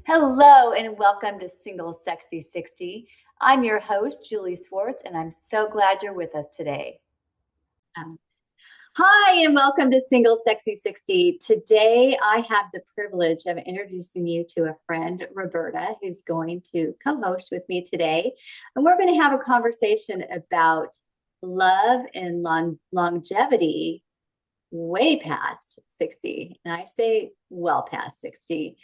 Hello and welcome to SingleSexy&Sixty. I'm your host, Julie Swartz, and I'm so glad you're with us today. Um, Hi and welcome to SingleSexy&Sixty. Today I have the privilege of introducing you to a friend, Roberta, who's going to co-host with me today. And we're going to have a conversation about love and longevity way past 60. And I say well past 60.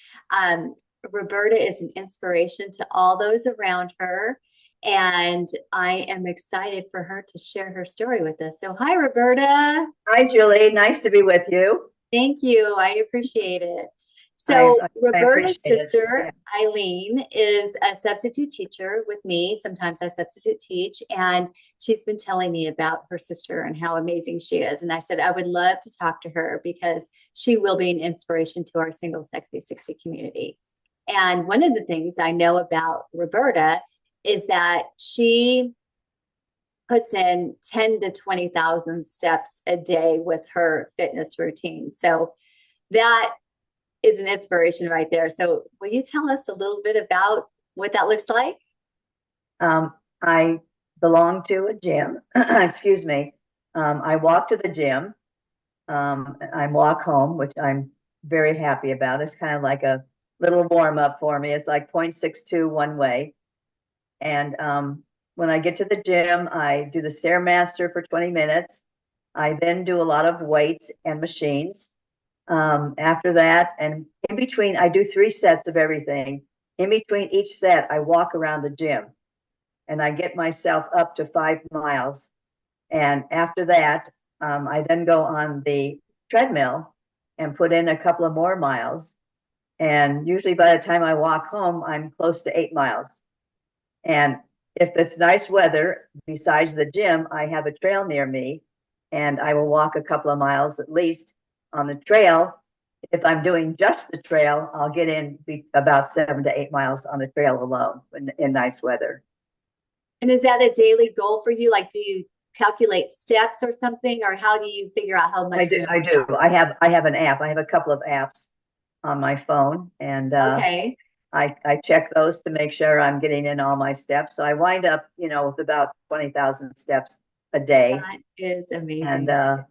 Roberta is an inspiration to all those around her. And I am excited for her to share her story with us. So, hi, Roberta. Hi, Julie. Nice to be with you. Thank you. I appreciate it. I, So, I Roberta's appreciate it. sister, Yeah. Eileen, is a substitute teacher with me. Sometimes I substitute teach, and she's been telling me about her sister and how amazing she is. And I said, I would love to talk to her because she will be an inspiration to our SingleSexy&Sixty community. And one of the things I know about Roberta is that she puts in 10 to 20,000 steps a day with her fitness routine. So that is an inspiration right there. So will you tell us a little bit about what that looks like? I belong to a gym. Excuse me. I walk to the gym. I walk home, which I'm very happy about. It's kind of like a little warm up for me. It's like 0.62 one way. And when I get to the gym, I do the Stairmaster for 20 minutes. I then do a lot of weights and machines. After that, and in between, I do 3 sets of everything. In between each set, I walk around the gym and I get myself up to 5 miles. And after that, I then go on the treadmill and put in a couple of more miles. And usually by the time I walk home, I'm close to 8 miles. And if it's nice weather, besides the gym, I have a trail near me and I will walk a couple of miles at least on the trail. If I'm doing just the trail, I'll get in about 7 to 8 miles on the trail alone in nice weather. And is that a daily goal for you? Like, do you calculate steps or something, or how do you figure out how much? I do. I have an app. I have a couple of apps on my phone, and Okay. I check those to make sure I'm getting in all my steps. So I wind up, with about 20,000 steps a day. That is amazing. And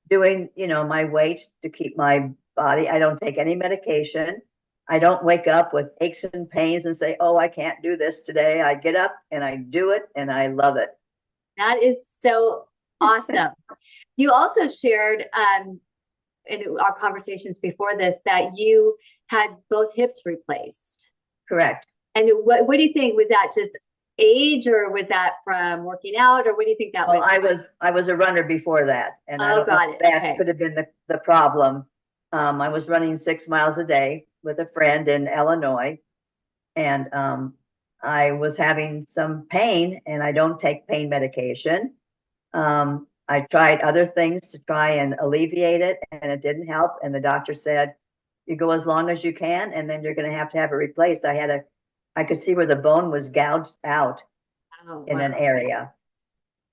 doing, my weights to keep my body. I don't take any medication. I don't wake up with aches and pains and say, oh, I can't do this today. I get up and I do it and I love it. That is so awesome. You also shared in our conversations before this that you had both hips replaced. Correct. And what do you think? Was that just age, or was that from working out, or what do you think that Well, was? I was a runner before that, and I Oh, don't know got if it. that Okay. could have been the problem. I was running 6 miles a day with a friend in Illinois, and I was having some pain, and I don't take pain medication. I tried other things to try and alleviate it, and it didn't help. And the doctor said, "You go as long as you can, and then you're going to have it replaced." I could see where the bone was gouged out Oh, in an wow. area.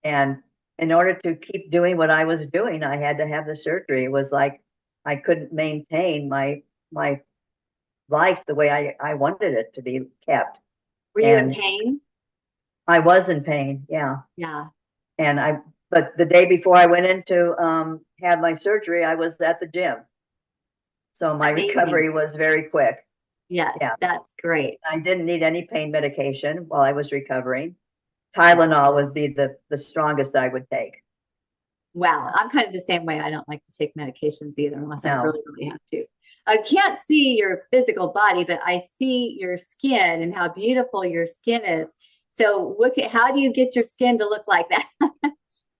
And in order to keep doing what I was doing, I had to have the surgery. It was like I couldn't maintain my life the way I wanted it to be kept. Were you in And pain? I was in pain, yeah. Yeah. And but the day before I went in to have my surgery, I was at the gym. So my Amazing. recovery was very quick. Yes, Yeah. that's great. I didn't need any pain medication while I was recovering. Tylenol would be the strongest I would take. Wow. I'm kind of the same way. I don't like to take medications either unless I No. really, really have to. I can't see your physical body, but I see your skin and how beautiful your skin is. So how do you get your skin to look like that?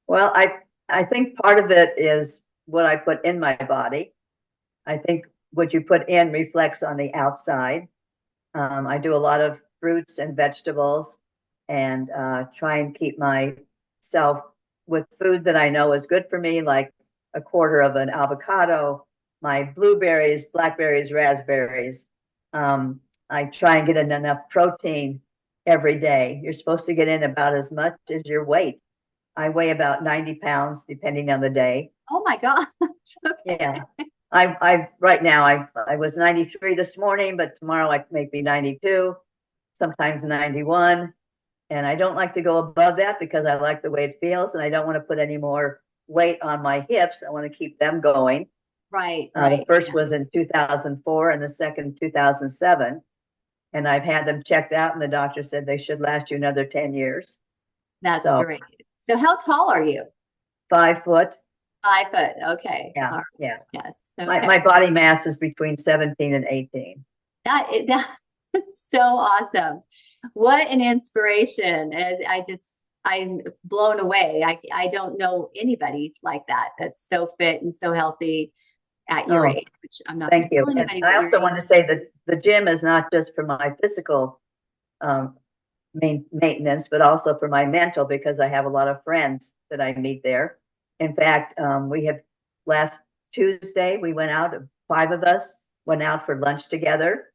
Well, I think part of it is what I put in my body. I think what you put in reflects on the outside. I do a lot of fruits and vegetables and try and keep myself with food that I know is good for me, like a quarter of an avocado, my blueberries, blackberries, raspberries. I try and get in enough protein every day. You're supposed to get in about as much as your weight. I weigh about 90 pounds, depending on the day. Oh my gosh. Okay. Yeah. Right now, I was 93 this morning, but tomorrow I may be 92, sometimes 91. And I don't like to go above that because I like the way it feels, and I don't want to put any more weight on my hips. I want to keep them going. Right, The right. first Yeah. was in 2004 and the second 2007. And I've had them checked out, and the doctor said they should last you another 10 years. That's So great. So how tall are you? 5 foot. 5 foot. Okay. Yeah. All right. Yeah. Yes. My Okay. body mass is between 17 and 18. That's so awesome. What an inspiration. And I'm blown away. I don't know anybody like that that's so fit and so healthy at your Oh, age, which I'm not going thank to you. tell And anybody I what your also age want to say is. that the gym is not just for my physical um, maintenance, but also for my mental, because I have a lot of friends that I meet there. In fact, we have last Tuesday, we went out, 5 of us went out for lunch together.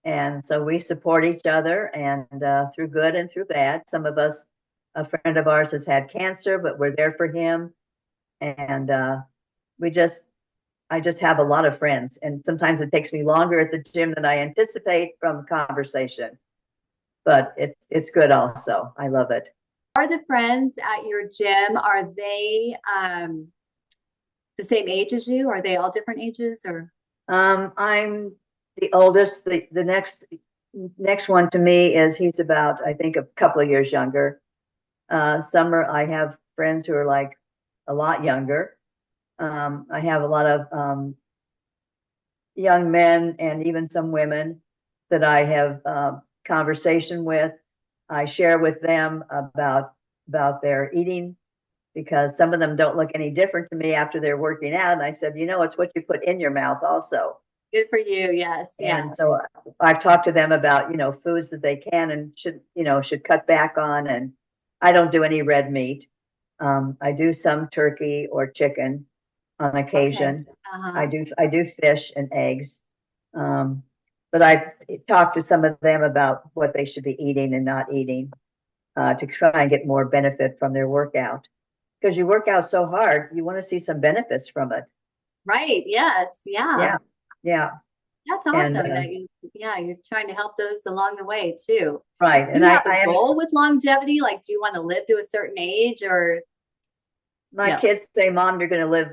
And so we support each other, and through good and through bad. Some of us, a friend of ours has had cancer, but we're there for him. And we just, I just have a lot of friends. And sometimes it takes me longer at the gym than I anticipate from conversation, but it's good also. I love it. Are the friends at your gym, are they the same age as you? Are they all different ages or? I'm the oldest. The next one to me is, he's about, I think, a couple of years younger. Summer, I have friends who are like a lot younger. I have a lot of young men and even some women that I have conversation with. I share with them about their eating, because some of them don't look any different to me after they're working out. And I said, it's what you put in your mouth also. Good for you. Yes. Yeah. And so I've talked to them about, foods that they can and should cut back on. And I don't do any red meat. I do some turkey or chicken on Okay. occasion. Uh-huh. I do fish and eggs. But I've talked to some of them about what they should be eating and not eating, to try and get more benefit from their workout. Because you work out so hard, you want to see some benefits from it. Right. Yes. Yeah. Yeah, yeah. That's And awesome that you're trying to help those along the way too. right. Do And you I, have a I have goal with longevity? Like, do you want to live to a certain age or my no? kids say, Mom, you're going to live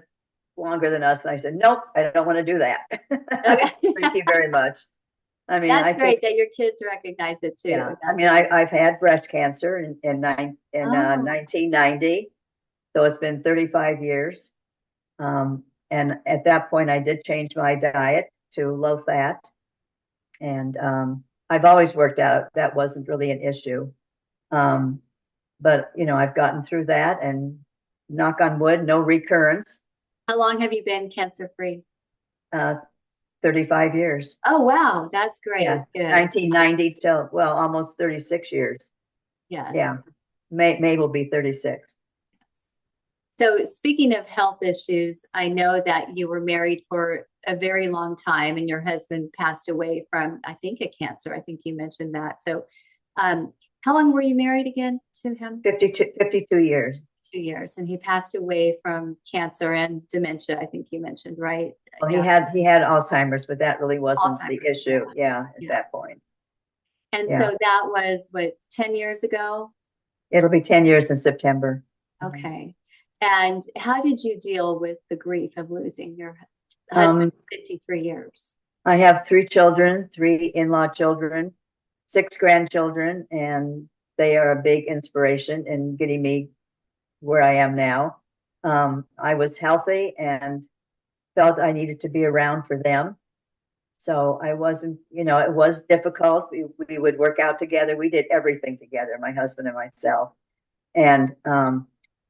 longer than us. And I said, nope, I don't want to do that. Okay. Thank you very much. I mean, That's great that your kids recognize it too. yeah, I That's mean, I've had breast cancer in oh, 1990. So it's been 35 years. And at that point, I did change my diet to low fat. And I've always worked out. That wasn't really an issue. Um, but, I've gotten through that, and knock on wood, no recurrence. how long have you been cancer free? Uh, 35 years. Oh, wow. That's Yeah. great. Good. 1990 till, well, almost 36 years. Yeah. Yes. May will be 36. So, speaking of health issues, I know that you were married for a very long time and your husband passed away from, I think, a cancer. I think you mentioned that. So, how long were you married again to him? 52 years. 2 years. And he passed away from cancer and dementia, I think you mentioned, right? Well, Yeah. he had Alzheimer's, but that really wasn't the Alzheimer's. issue. Yeah, at Yeah. that point. And Yeah. so that was what, 10 years ago? It'll be 10 years in September. Okay. And how did you deal with the grief of losing your husband 53 years? I have 3 children, 3 in-law children, 6 grandchildren, and they are a big inspiration in getting me where I am now. I was healthy and felt I needed to be around for them. So I wasn't, it was difficult. We would work out together. We did everything together, my husband and myself. And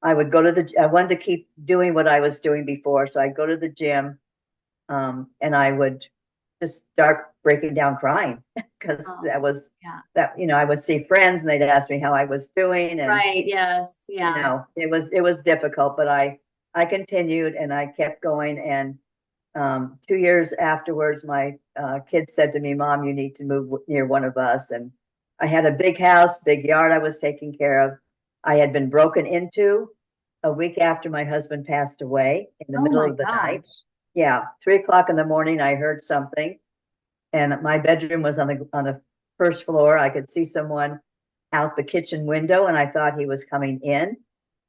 I would go to I wanted to keep doing what I was doing before. So I'd go to the gym, and I would just start breaking down crying because I would see friends and they'd ask me how I was doing. And, right. Yes. Yeah. it was difficult, but I continued and I kept going. And 2 years afterwards, my kids said to me, Mom, you need to move near one of us. And I had a big house, big yard I was taking care of. I had been broken into a week after my husband passed away in the Oh middle my of the gosh. night. Yeah, 3 o'clock in the morning, I heard something, and my bedroom was on the first floor. I could see someone out the kitchen window, and I thought he was coming in.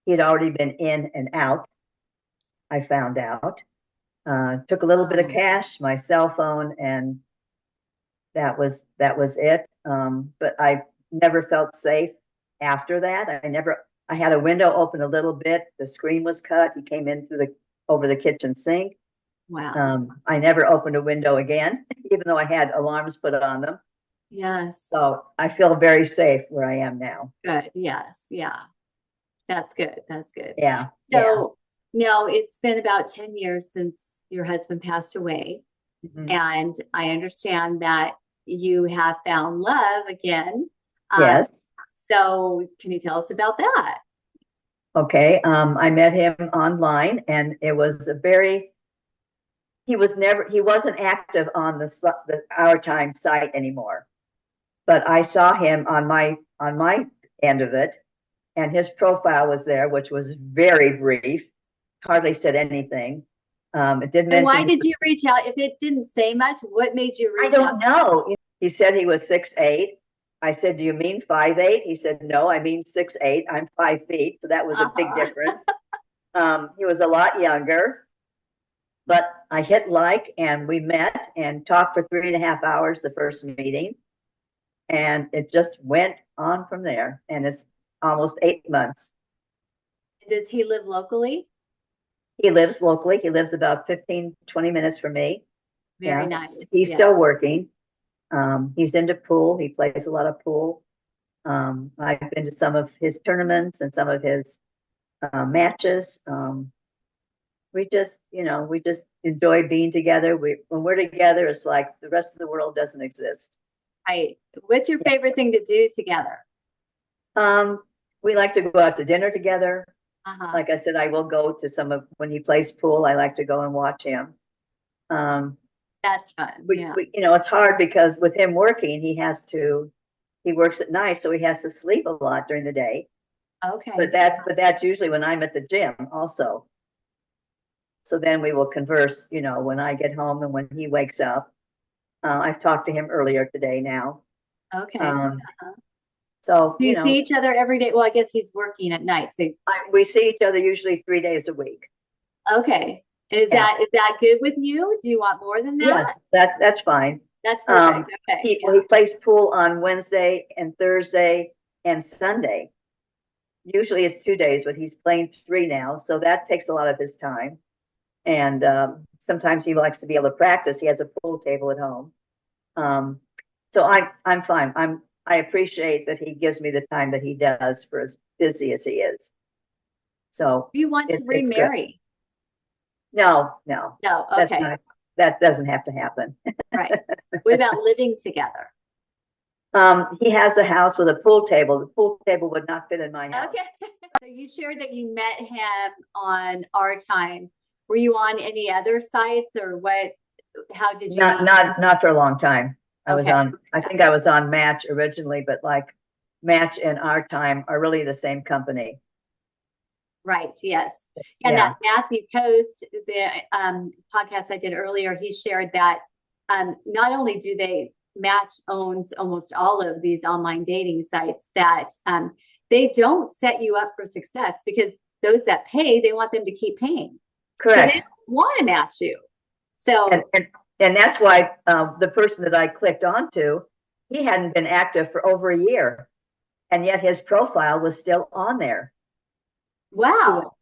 He had already been in and out, I found out. Took a little bit of Oh, cash, my cell phone, and that was it. But I never felt safe after that. I had a window open a little bit. The screen was cut. He came in through the over the kitchen sink. wow. I never opened a window again, even though I had alarms put on them. Yes. So I feel very safe where I am now. Good. Yes. Yeah. That's good. That's good. Yeah, yeah. So now it's been about 10 years since your husband passed away. Mhm. And I understand that you have found love again. Um, Yes. so can you tell us about that? Okay. I met him online, and it was a very he wasn't active on the Our Time site anymore. But I saw him on my end of it, and his profile was there, which was very brief, hardly said anything. It did And why mention, did you reach out? If it didn't say much, what made you I reach out? don't know. He said he was 6'8". I said, "Do you mean 5'8"? He said, "No, I mean 6'8". I'm 5 feet, so that was a big Uh-huh. difference. He was a lot younger, but I hit like, and we met and talked for 3.5 hours the first meeting, and it just went on from there. And it's almost 8 months. Does he live locally? He lives locally. He lives about 15, 20 minutes from me. Very Yeah, nice. he's still Yes. working. He's into pool. He plays a lot of pool. I've been to some of his tournaments and some of his matches. We just enjoy being together. When we're together, it's like the rest of the world doesn't exist. Right. What's your Yeah. favorite thing to do together? We like to go out to dinner together. Uh-huh. Like I said, I will go to some of when he plays pool. I like to go and watch him. Um, That's fun. Yeah. it's hard because with him working, he works at night, so he has to sleep a lot during the day. Okay. But that's usually when I'm at the gym also. So then we will converse, when I get home and when he wakes up. I've talked to him earlier today now. Okay. Um, Uh-huh. so, Do you see each other every day? Well, I guess he's working at night. So we see each other usually 3 days a week. okay. Is Yeah. that good with you? Do you want more than that? Yes, that's fine. That's perfect. Okay. He plays pool on Wednesday and Thursday and Sunday. Usually it's 2 days, but he's playing 3 now, so that takes a lot of his time. And sometimes he likes to be able to practice. He has a pool table at home. So I'm fine. I appreciate that he gives me the time that he does for as busy as he is. So Do you want to it's good. remarry? No, No. that's Okay. not that doesn't have to happen. Right. What about living together? He has a house with a pool table. The pool table would not fit in my house. Okay. So you shared that you met him on Our Time. Were you on any other sites or what? How did you meet? Not for a long time. Okay. I think I was on Match originally, but like Match and Our Time are really the same company. Right. Yes. And Yeah. that Matthew Post, the podcast I did earlier, he shared that not only do Match owns almost all of these online dating sites, that they don't set you up for success because those that pay, they want them to keep paying. So they Correct. don't want to match you. So And that's why the person that I clicked onto, he hadn't been active for over a year, and yet his profile was still on there. wow.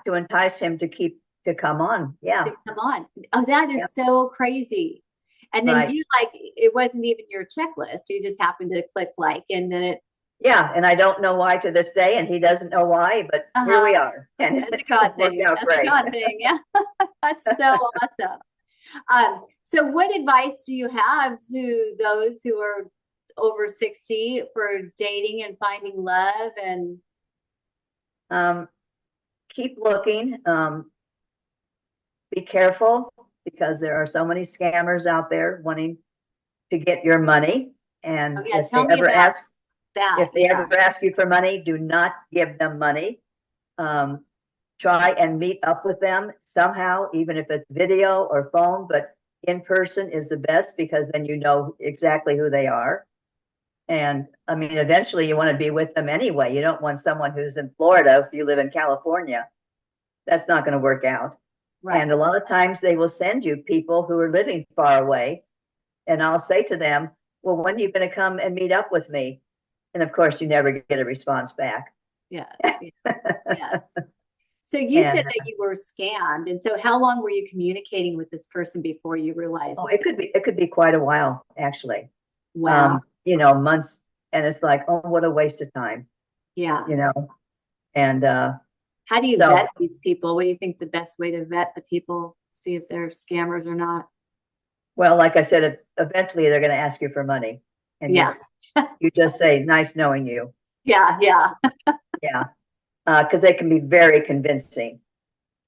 To entice him to come on. Yeah. Come on. Oh, that is Yeah. so crazy. And then Right. you it wasn't even your checklist. You just happened to click like, and then it. Yeah, and I don't know why to this day, and he doesn't know why, but here we are, and That's a it God worked thing. out That's great. a God thing. Yeah. That's so awesome. So what advice do you have to those who are over 60 for dating and finding love and Keep looking. Be careful because there are so many scammers out there wanting to get your money. And oh yeah, tell me about that. if they ever ask you for money, do not give them money. try and meet up with them somehow, even if it's video or phone, but in person is the best because then you know exactly who they are. And I mean, eventually you want to be with them anyway. You don't want someone who's in Florida if you live in California. That's not going to work out. Right. And a lot of times they will send you people who are living far away. And I'll say to them, well, when are you going to come and meet up with me? And of course, you never get a response back. Yes. Yes. So you said that you were scammed. And so how long were you communicating with this person before you realized? Oh, it could be quite a while, actually. Wow. You know, months. And it's like, oh, what a waste of time. Yeah. You know, and how do you vet these people? What do you think the best way to vet the people, see if they're scammers or not? Well, like I said, eventually they're going to ask you for money. And yeah, you just say, nice knowing you. Yeah. Yeah. Yeah. Because they can be very convincing.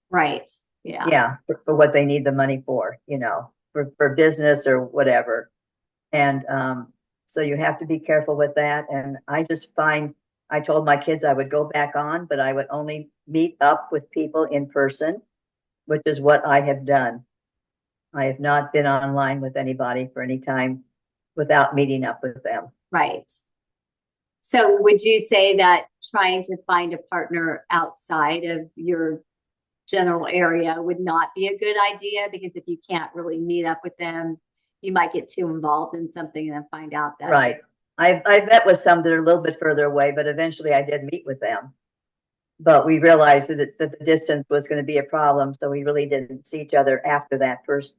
Right. Yeah. Yeah. For what they need the money for, you know, for business or whatever. And so you have to be careful with that. And I just I told my kids I would go back on, but I would only meet up with people in person, which is what I have done. I have not been online with anybody for any time without meeting up with them. Right. So would you say that trying to find a partner outside of your general area would not be a good idea? Because if you can't really meet up with them, you might get too involved in something and then find out that. Right. I met with some that are a little bit further away, but eventually I did meet with them. But we realized that the distance was going to be a problem, so we really didn't see each other after that first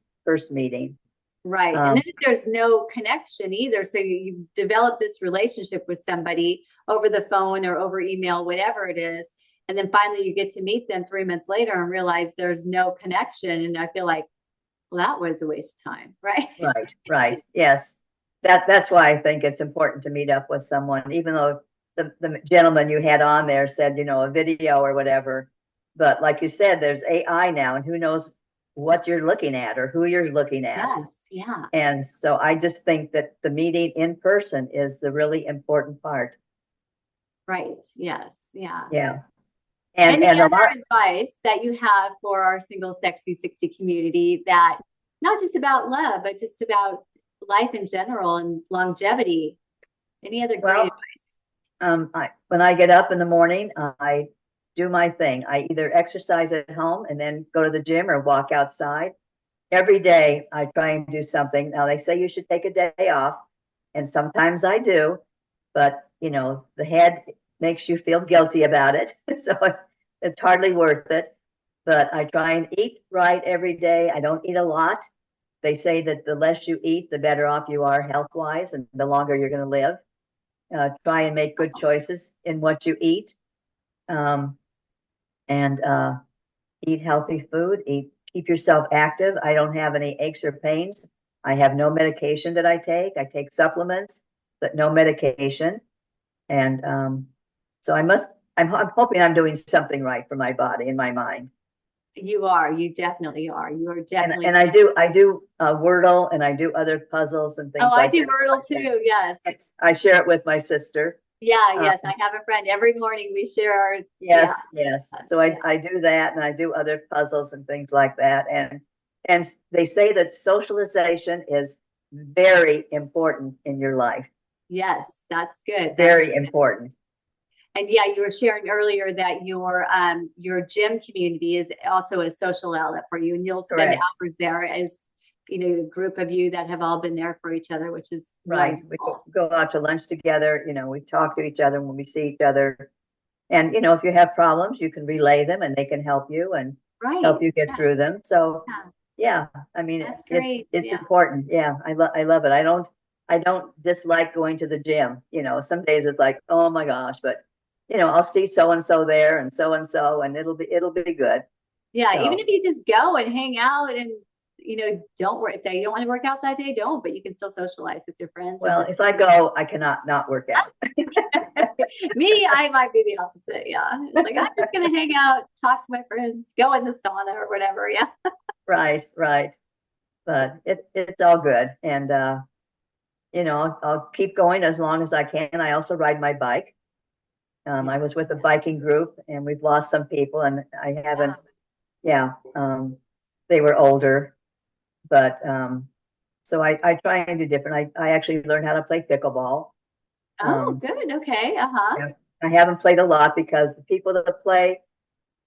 meeting. Right. And then there's no connection either. So you develop this relationship with somebody over the phone or over email, whatever it is. And then finally you get to meet them 3 months later and realize there's no connection. And I feel like, well, that was a waste of time. Right. Right. Right. Yes. That's why I think it's important to meet up with someone, even though the gentleman you had on there said, you know, a video or whatever. But like you said, there's AI now, and who knows what you're looking at or who you're looking at. Yes. Yeah. And so I just think that the meeting in person is the really important part. Right. Yes. Yeah. Yeah. And any other advice that you have for our SingleSexy&Sixty community, that not just about love, but just about life in general and longevity? Any other great advice? When I get up in the morning, I do my thing. I either exercise at home and then go to the gym or walk outside. Every day I try and do something. Now they say you should take a day off, and sometimes I do, but you know, the head makes you feel guilty about it. So it's hardly worth it. But I try and eat right every day. I don't eat a lot. They say that the less you eat, the better off you are health-wise and the longer you're going to live. Try and make good choices in what you eat. And eat healthy food, keep yourself active. I don't have any aches or pains. I have no medication that I take. I take supplements, but no medication. And so I'm hoping I'm doing something right for my body and my mind. You are. You definitely are. You are definitely. And I do Wordle, and I do other puzzles and things. Oh, I do Wordle too. Yes. I share it with my sister. Yeah. Yes. I have a friend. Every morning we share our. Yes. Yes. So I do that, and I do other puzzles and things like that. And they say that socialization is very important in your life. Yes, that's good. Very important. And yeah, you were sharing earlier that your gym community is also a social outlet for you, and you'll spend hours there as, you know, a group of you that have all been there for each other, which is right. Wonderful. We go out to lunch together. You know, we talk to each other when we see each other, and you know, if you have problems, you can relay them, and they can help you and help you get through them. So yeah, I mean, it's important. Yeah, I love it. I don't dislike going to the gym. You know, some days it's like, oh my gosh, but you know, I'll see so and so there and so, and it'll be good. Yeah, so. Even if you just go and hang out and, you know, don't work. If you don't want to work out that day, don't, but you can still socialize with your friends. Well, if I go, I cannot not work out. Me, I might be the opposite. Yeah. It's like, I'm just going to hang out, talk to my friends, go in the sauna or whatever. Yeah. Right. But it's all good. And, you know, I'll keep going as long as I can. I also ride my bike. I was with a biking group and we've lost some people and I haven't, yeah, they were older, but so I try and do different. I actually learned how to play pickleball. Oh, good. Okay. Uh-huh. Yeah, I haven't played a lot because the people that play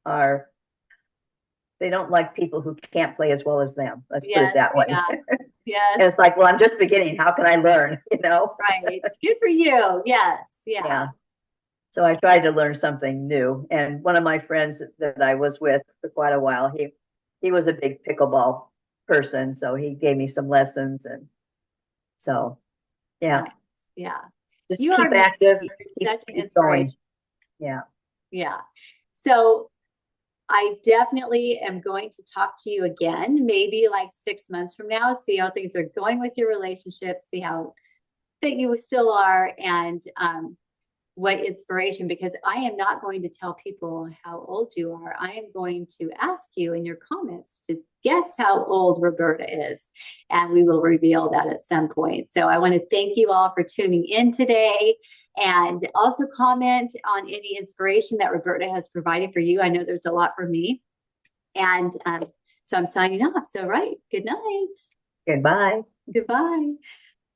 are, they don't like people who can't play as well as them. Let's put it Yes. that way. Yeah. And Yes. it's like, well, I'm just beginning. How can I learn? You know? Right. Good for you. Yes. Yeah. Yeah. So I tried to learn something new. And one of my friends that I was with for quite a while, he was a big pickleball person. So he gave me some lessons. And so, yeah, Nice. Yeah. just You are keep amazing. active, You're keep, such an keep inspiration. going. Yeah. Yeah. So I definitely am going to talk to you again, maybe like 6 months from now, see how things are going with your relationship, see how fit you still are, and what inspiration, because I am not going to tell people how old you are. I am going to ask you in your comments to guess how old Roberta is, and we will reveal that at some point. So I want to thank you all for tuning in today, and also comment on any inspiration that Roberta has provided for you. I know there's a lot for me. And so I'm signing off. So, right. Good night. Goodbye. Goodbye.